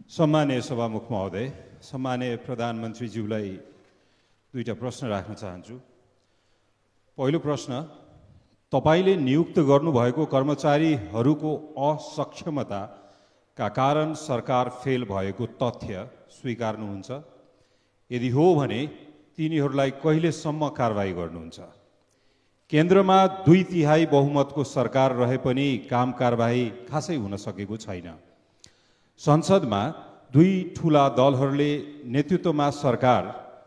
सम्मानीय सभामुख महोदय, सम्मानीय प्रधानमन्त्रीज्यूलाई दुईटा प्रश्न राख्न चाहन्छु। पहिलो प्रश्न, तपाईले नियुक्त गर्नुभएको कर्मचारीहरूको असक्षमताका कारण सरकार फेल भएको तथ्य स्वीकार्नुहुन्छ? यदि हो भने तिनीहरूलाई कहिलेसम्म कारबाही गर्नुहुन्छ? केन्द्रमा 2/3 बहुमतको सरकार रहे पनि काम कारबाही खासै हुन सकेको छैन। संसदमा 2 ठूला दलहरूले नेतृत्वमा सरकार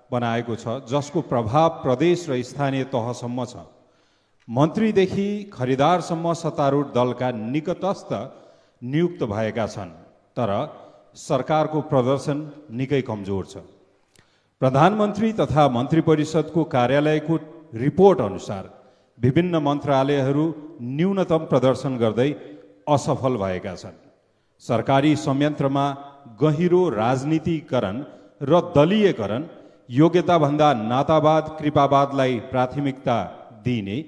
बनाएको छ जसको प्रभाव प्रदेश र स्थानीय तहसम्म छ। मन्त्रीदेखि खरिदारसम्म सत्तारूढ दलका निकटस्थ नियुक्त भएका छन्, तर सरकारको प्रदर्शन निकै कमजोर छ। प्रधानमन्त्री तथा मन्त्री परिषदको कार्यालयको रिपोर्ट अनुसार विभिन्न मन्त्रालयहरू न्यूनतम प्रदर्शन गर्दै असफल भएका छन्। सरकारी संयन्त्रमा गहिरो राजनीतिकरण र दलीयकरण, योग्यताभन्दा नातावाद कृपावादलाई प्राथमिकता दिइने,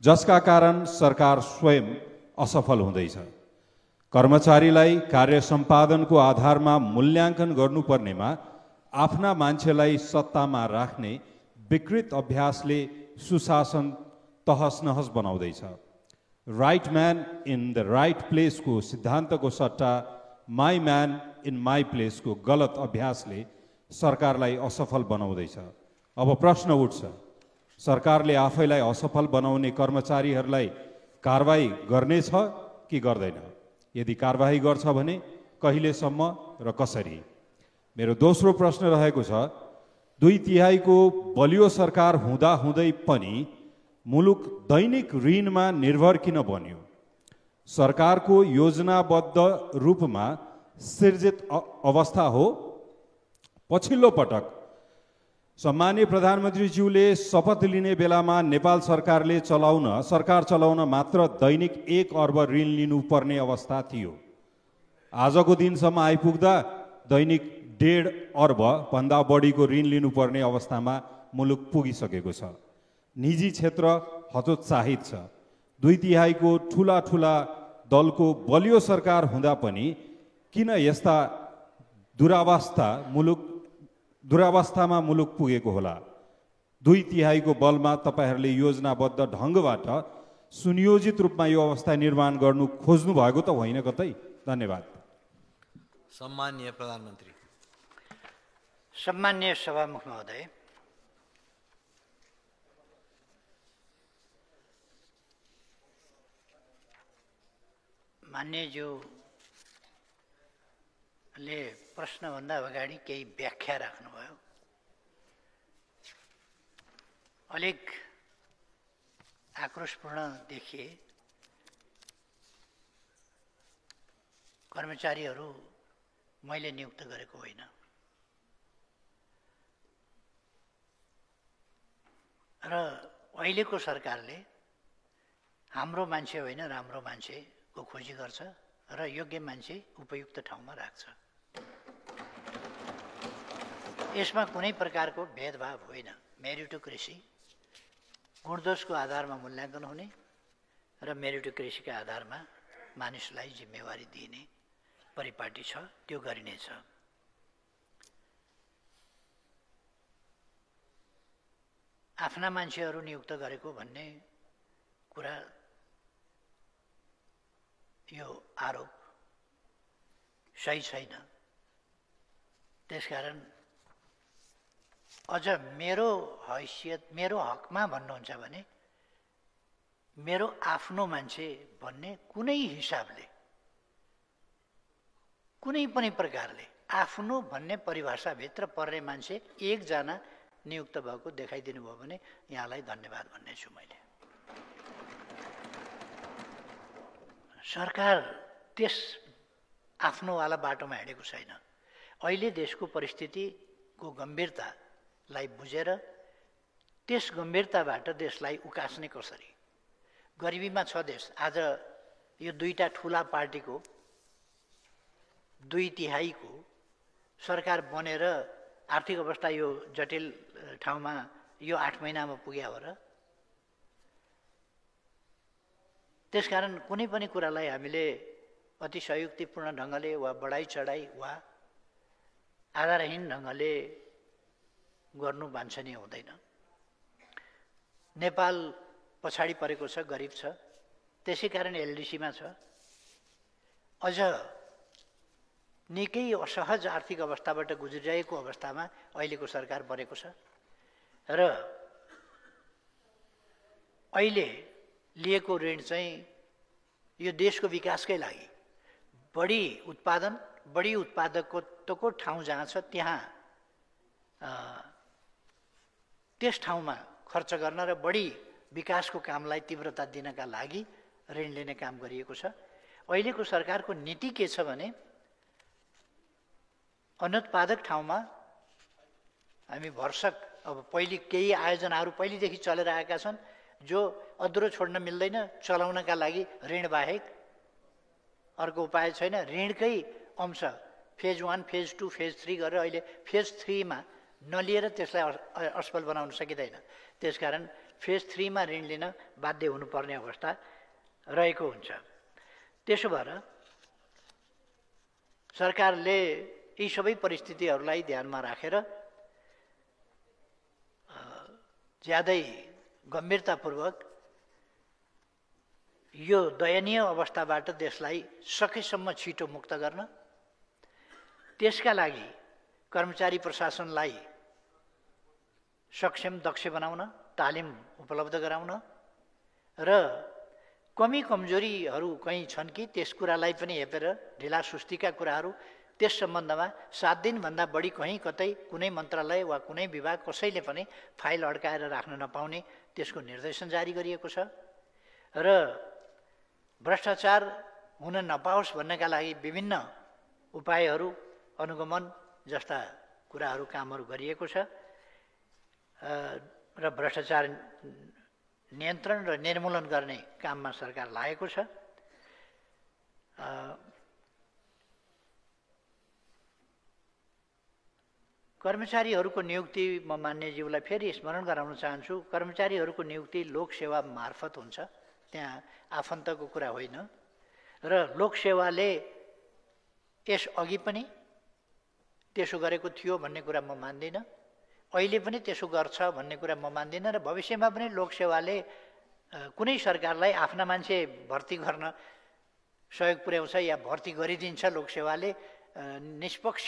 जसका कारण सरकार स्वयं असफल हुँदैछ। कर्मचारीलाई कार्य सम्पादनको आधारमा मूल्याङ्कन गर्नुपर्नेमा आफ्ना मान्छेलाई सत्तामा राख्ने विकृत अभ्यासले सुशासन तहस नहस बनाउँदैछ। Right man in the right प्लेसको सिद्धान्तको सट्टा माई म्यान इन माई प्लेसको गलत अभ्यासले सरकारलाई असफल बनाउँदैछ। अब प्रश्न उठ्छ, सरकारले आफैलाई असफल बनाउने कर्मचारीहरूलाई कारबाही गर्नेछ कि गर्दैन? यदि कारबाही गर्छ भने कहिलेसम्म र कसरी? मेरो दोस्रो प्रश्न रहेको छ, 2/3 को बलियो सरकार हुँदाहुँदै पनि मुलुक दैनिक ऋणमा निर्भर किन बन्यो? सरकारको योजनाबद्ध रूपमा सिर्जित अवस्था हो? पछिल्लो पटक सम्मानीय प्रधानमन्त्रीज्यूले शपथ लिने बेलामा नेपाल सरकार चलाउन मात्र दैनिक 1 अर्ब ऋण लिनुपर्ने अवस्था थियो। आजको दिनसम्म आइपुग्दा दैनिक 1.5 अर्ब भन्दा बढीको ऋण लिनुपर्ने अवस्थामा मुलुक पुगिसकेको छ। निजी क्षेत्र हतोत्साहित छ। 2/3 को ठूला दलको बलियो सरकार हुँदा पनि किन यस्ता दुरावस्थामा मुलुक पुगेको होला? 2/3 को बलमा तपाईहरूले योजनाबद्ध ढङ्गबाट सुनियोजित रूपमा यो अवस्था निर्माण गर्नु खोज्नु भएको त होइन कतै? धन्यवाद। सम्माननीय प्रधानमन्त्री। सम्माननीय सभामुख महोदय, मान्यज्यूले प्रश्नभन्दा अगाडि केही व्याख्या राख्नुभयो। अलिक आक्रोशपूर्ण देखिए। कर्मचारीहरू मैले नियुक्त गरेको होइन र अहिलेको सरकारले हाम्रो मान्छे होइन राम्रो मान्छेको खोजी गर्छ र योग्य मान्छे उपयुक्त ठाउँमा राख्छ। यसमा कुनै प्रकारको भेदभाव होइन। मेरिटोक्रेसी गुणदोषको आधारमा मूल्याङ्कन हुने र मेरिटोक्रेसीका आधारमा मानिसलाई जिम्मेवारी दिइने परिपाटी छ, त्यो गरिनेछ। आफ्ना मान्छेहरू नियुक्त गरेको भन्ने कुरा, यो आरोप सही छैन। त्यसकारण अझ मेरो हैसियत, मेरो हकमा भन्नुहुन्छ भने मेरो आफ्नो मान्छे भन्ने कुनै हिसाबले, कुनै पनि प्रकारले आफ्नो भन्ने परिभाषाभित्र पर्ने मान्छे एकजना नियुक्त भएको देखाइदिनु भयो भने यहाँलाई धन्यवाद भन्ने छु। मैले सरकार त्यस आफ्नोवाला बाटोमा हिँडेको छैन। अहिले देशको परिस्थितिको गम्भीरतालाई बुझेर त्यस गम्भीरताबाट देशलाई उकास्ने कसरी? गरिबीमा छ देश। आज यो 2टा ठुला पार्टीको 2/3 को सरकार बनेर आर्थिक अवस्था यो जटिल ठाउँमा यो 8 महिनामा पुग्यो हो र? त्यसकारण कुनै पनि कुरालाई हामीले अति संयुक्तिपूर्ण ढङ्गले वा बढाइ चढाइ वा आधारहीन ढङ्गले गर्नु वाञ्छनीय हुँदैन। नेपाल पछाडि परेको छ, गरिब छ, त्यसै कारण एलडिसीमा छ। अझ निकै असहज आर्थिक अवस्थाबाट गुज्रिरहेको अवस्थामा अहिलेको सरकार बनेको छ र अहिले लिएको ऋण चाहिँ यो देशको विकासकै लागि बढी उत्पादन, बढी उत्पादकत्वको ठाउँ जहाँ छ त्यहाँ त्यस ठाउँमा खर्च गर्न र बढी विकासको कामलाई तीव्रता दिनका लागि ऋण लिने काम गरिएको छ। अहिलेको सरकारको नीति के छ भने अनुत्पादक ठाउँमा हामी भरसक अब पहिले केही आयोजनाहरू पहिलेदेखि चलेर आएका छन् जो अधुरो छोड्न मिल्दैन, चलाउनका लागि ऋण बाहेक अर्को उपाय छैन। ऋणकै अंश फेज 1, फेज 2, फेज 3 गरेर अहिले फेज 3 मा नलिएर त्यसलाई असफल बनाउन सकिँदैन। त्यसकारण फेज 3 मा ऋण लिन बाध्य हुनुपर्ने अवस्था रहेको हुन्छ। त्यसो भएर सरकारले यी सबै परिस्थितिहरूलाई ध्यानमा राखेर ज्यादै गम्भीरतापूर्वक यो दयनीय अवस्थाबाट देशलाई सकेसम्म छिटो मुक्त गर्न, त्यसका लागि कर्मचारी प्रशासनलाई सक्षम, दक्ष बनाउन, तालिम उपलब्ध गराउन र कमी कमजोरीहरू कहीँ छन् कि त्यस कुरालाई पनि हेपेर ढिला सुस्तीका कुराहरू त्यस सम्बन्धमा 7 दिनभन्दा बढी कहीँ कतै कुनै मन्त्रालय वा कुनै विभाग कसैले पनि फाइल अड्काएर राख्न नपाउने त्यसको निर्देशन जारी गरिएको छ र भ्रष्टाचार हुन नपाओस् भन्नका लागि विभिन्न उपायहरू, अनुगमन जस्ता कुराहरू, कामहरू गरिएको छ र भ्रष्टाचार नियन्त्रण र निर्मूलन गर्ने काममा सरकार लागेको छ। कर्मचारीहरूको नियुक्ति म मान्यज्यूलाई फेरि स्मरण गराउन चाहन्छु। कर्मचारीहरूको नियुक्ति लोकसेवा मार्फत हुन्छ, त्यहाँ आफन्तको कुरा होइन र लोकसेवाले यस अघि पनि त्यसो गरेको थियो भन्ने कुरा म मान्दिनँ, अहिले पनि त्यसो गर्छ भन्ने कुरा म मान्दिनँ र भविष्यमा पनि लोकसेवाले कुनै सरकारलाई आफ्ना मान्छे भर्ती गर्न सहयोग पुर्याउँछ या भर्ती गरिदिन्छ। लोकसेवाले निष्पक्ष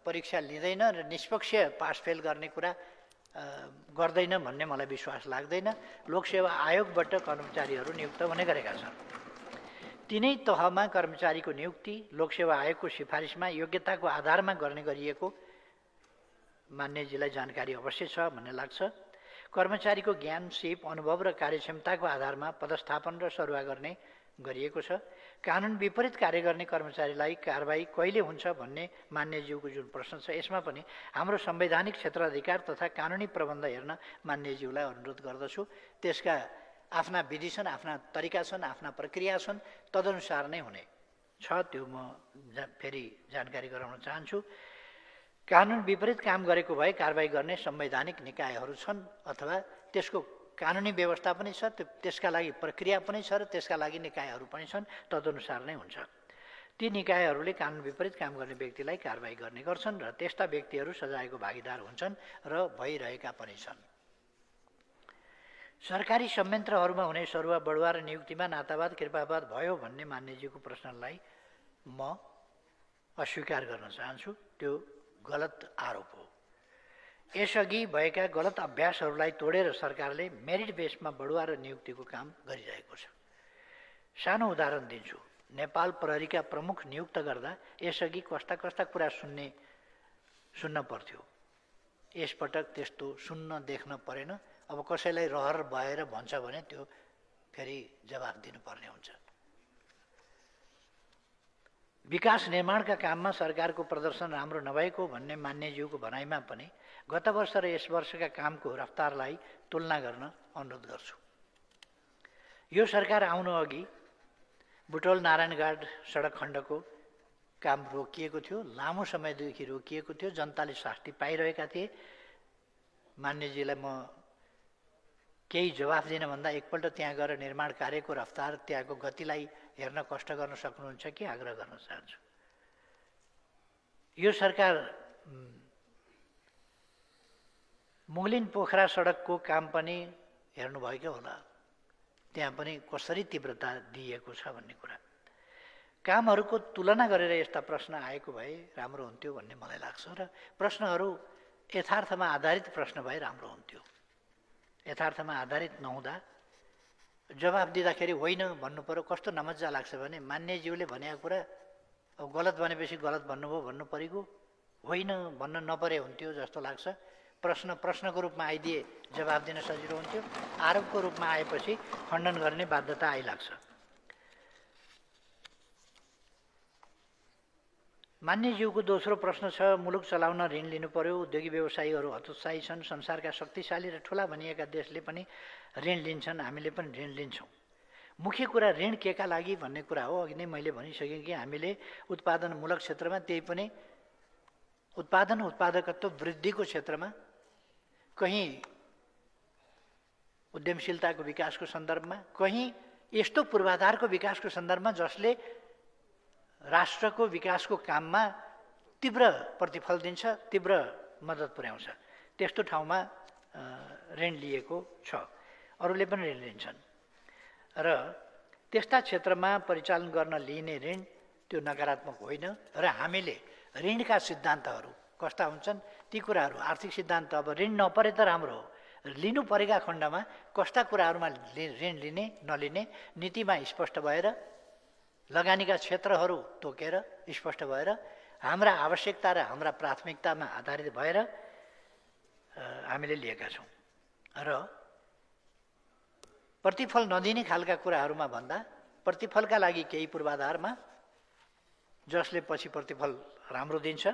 परीक्षा लिँदैन र निष्पक्ष पास फेल गर्ने कुरा गर्दैन भन्ने मलाई विश्वास लाग्दैन। लोकसेवा आयोगबाट कर्मचारीहरू नियुक्त हुने गरेका छन्। तिनै तहमा कर्मचारीको नियुक्ति लोकसेवा आयोगको सिफारिसमा योग्यताको आधारमा गर्ने गरिएको मान्यजीलाई जानकारी अवश्य छ भन्ने लाग्छ। कर्मचारीको ज्ञान, सिप, अनुभव र कार्यक्षमताको आधारमा पदस्थापन र सरुवा गर्ने गरिएको छ। कानुन विपरीत कार्य गर्ने कर्मचारीलाई कारबाही कहिले हुन्छ भन्ने मान्यज्यूको जुन प्रश्न छ, यसमा पनि हाम्रो संवैधानिक क्षेत्राधिकार तथा कानुनी प्रबन्ध हेर्न मान्यज्यूलाई अनुरोध गर्दछु। त्यसका आफ्ना विधि छन्, आफ्ना तरिका छन्, आफ्ना प्रक्रिया छन्, तदनुसार नै हुने छ। त्यो म फेरि जानकारी गराउन चाहन्छु। कानुन विपरीत काम गरेको भए कारबाही गर्ने संवैधानिक निकायहरू छन् अथवा त्यसको कानुनी व्यवस्था पनि छ, त्यसका लागि प्रक्रिया पनि छ र त्यसका लागि निकायहरू पनि छन्, तदनुसार नै हुन्छ। ती निकायहरूले कानुन विपरीत काम गर्ने व्यक्तिलाई कारबाही गर्ने गर्छन् र त्यस्ता व्यक्तिहरू सजायको भागीदार हुन्छन् र भइरहेका पनि छन्। सरकारी संयन्त्रहरूमा हुने सरुवा बढुवा र नियुक्तिमा नातावाद कृपावाद भयो भन्ने मान्यजीको प्रश्नलाई म अस्वीकार गर्न चाहन्छु। त्यो गलत आरोप हो। यसअघि भएका गलत अभ्यासहरूलाई तोडेर सरकारले मेरिट बेसमा बढुवा र नियुक्तिको काम गरिरहेको छ। सानो उदाहरण दिन्छु। नेपाल प्रहरीका प्रमुख नियुक्त गर्दा यसअघि कस्ता कस्ता कुरा सुन्न पर्थ्यो, यसपटक त्यस्तो सुन्न देख्न परेन। अब कसैलाई रहर भएर भन्छ भने त्यो फेरि जवाफ दिनुपर्ने हुन्छ। विकास निर्माणका काममा सरकारको प्रदर्शन राम्रो नभएको भन्ने मान्यज्यूको भनाइमा पनि गत वर्ष र यस वर्षका कामको रफ्तारलाई तुलना गर्न अनुरोध गर्छु। यो सरकार आउनु अघि बुटोल नारायणघाट सडक खण्डको काम रोकिएको थियो, लामो समयदेखि रोकिएको थियो, जनताले शास्ति पाइरहेका थिए। मान्यजीलाई म केही जवाफ दिन भन्दा एकपल्ट त्यहाँ गएर निर्माण कार्यको रफ्तार, त्यहाँको गतिलाई हेर्न कष्ट गर्न सक्नुहुन्छ कि आग्रह गर्न चाहन्छु। यो सरकार मुगलिन पोखरा सडकको काम पनि हेर्नुभएकै होला, त्यहाँ पनि कसरी तीव्रता दिएको छ भन्ने कुरा। कामहरूको तुलना गरेर यस्ता प्रश्न आएको भए राम्रो हुन्थ्यो भन्ने मलाई लाग्छ र प्रश्नहरू यथार्थमा आधारित प्रश्न भए राम्रो हुन्थ्यो। यथार्थमा आधारित नहुँदा जवाब दिँदाखेरि होइन भन्नु पर्यो, कस्तो नमज्जा लाग्छ भने मान्यज्यूले भनेको कुरा अब गलत भनेपछि गलत भन्नुभयो भन्नु परेको, होइन भन्न नपरे हुन्थ्यो जस्तो लाग्छ। प्रश्नको रूपमा आइदिए जवाब दिन सजिलो हुन्थ्यो, आरोपको रूपमा आएपछि खण्डन गर्ने बाध्यता आइलाग्छ। मान्यज्यूको दोस्रो प्रश्न छ, मुलुक चलाउन ऋण लिनु पर्यो, उद्योगी व्यवसायीहरू हतोत्साही छन्, संसारका शक्तिशाली र ठुला भनिएका देशले पनि ऋण लिन्छन्, हामीले पनि ऋण लिन्छौँ। मुख्य कुरा ऋण केका लागि भन्ने कुरा हो। अघि नै मैले भनिसकेँ कि हामीले उत्पादनमूलक क्षेत्रमा, त्यही पनि उत्पादकत्व वृद्धिको क्षेत्रमा, कहीँ उद्यमशीलताको विकासको सन्दर्भमा, कहीँ यस्तो पूर्वाधारको विकासको सन्दर्भमा जसले राष्ट्रको विकासको काममा तीव्र प्रतिफल दिन्छ, तीव्र मद्दत पुर्याउँछ, त्यस्तो ठाउँमा ऋण लिएको छ। अरूले पनि ऋण लिन्छन् र त्यस्ता क्षेत्रमा परिचालन गर्न लिइने ऋण त्यो नकारात्मक होइन। र हामीले ऋणका सिद्धान्तहरू कस्ता हुन्छन् ती कुराहरू, आर्थिक सिद्धान्त, अब ऋण नपरे त राम्रो हो, लिनु परेका खण्डमा कस्ता कुराहरूमा ऋण लिने नलिने नीतिमा स्पष्ट भएर, लगानीका क्षेत्रहरू तोकेर स्पष्ट भएर, हाम्रा आवश्यकता र हाम्रा प्राथमिकतामा आधारित भएर हामीले लिएका छौँ। र प्रतिफल नदिने खालका कुराहरूमा भन्दा प्रतिफलका लागि केही पूर्वाधारमा जसले पछि प्रतिफल राम्रो दिन्छ,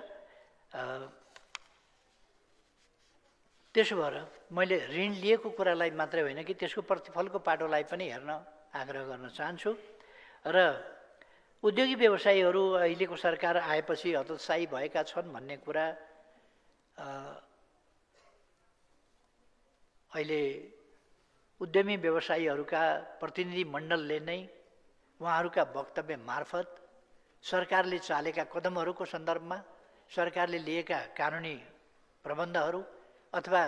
त्यसो भएर मैले ऋण लिएको कुरालाई मात्रै होइन कि त्यसको प्रतिफलको पाटोलाई पनि हेर्न आग्रह गर्न चाहन्छु। र उद्योगी व्यवसायीहरू अहिलेको सरकार आएपछि हतोत्साही भएका छन् भन्ने कुरा अहिले उद्यमी व्यवसायीहरूका प्रतिनिधि मण्डलले नै उहाँहरूका वक्तव्य मार्फत सरकारले चालेका कदमहरूको सन्दर्भमा, सरकारले लिएका कानुनी प्रबन्धहरू अथवा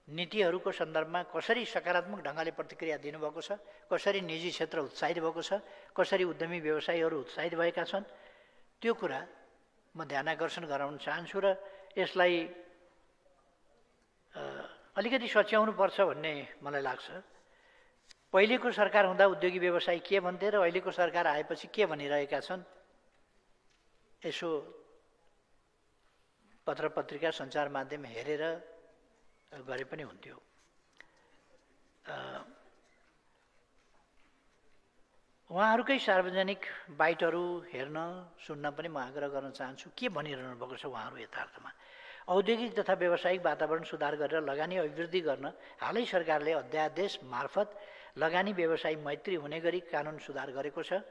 नीतिहरूको सन्दर्भमा कसरी सकारात्मक ढङ्गले प्रतिक्रिया दिनुभएको छ, कसरी निजी क्षेत्र उत्साहित भएको छ, कसरी उद्यमी व्यवसायीहरू उत्साहित भएका छन्, त्यो कुरा म ध्यानाकर्षण गराउन चाहन्छु। र यसलाई अलिकति सच्याउनुपर्छ भन्ने मलाई लाग्छ। पहिलेको सरकार हुँदा उद्योगी व्यवसायी के भन्थे र अहिलेको सरकार आएपछि के भनिरहेका छन्, यसो पत्र पत्रिका सञ्चार माध्यम हेरेर गरे पनि हुन्थ्यो। उहाँहरूकै सार्वजनिक बाइटहरू हेर्न सुन्न पनि म आग्रह गर्न चाहन्छु के भनिरहनु भएको छ उहाँहरू यथार्थमा। औद्योगिक तथा व्यावसायिक वातावरण सुधार गरेर लगानी अभिवृद्धि गर्न हालै सरकारले अध्यादेश मार्फत लगानी व्यवसायी मैत्री हुने गरी कानुन सुधार गरेको छ।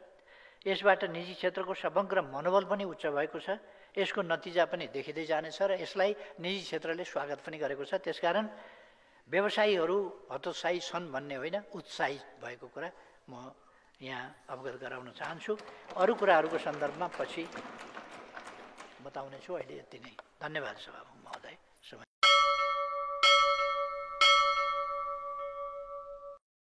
यसबाट निजी क्षेत्रको समग्र मनोबल पनि उच्च भएको छ। यसको नतिजा पनि देखिँदै जानेछ र यसलाई निजी क्षेत्रले स्वागत पनि गरेको छ। त्यसकारण व्यवसायीहरू हतोत्साही छन् भन्ने होइन, उत्साहित भएको कुरा म यहाँ अवगत गराउन चाहन्छु। अरू कुराहरूको सन्दर्भमा पछि बताउनेछु, अहिले यति नै। धन्यवाद सभामुख महोदय।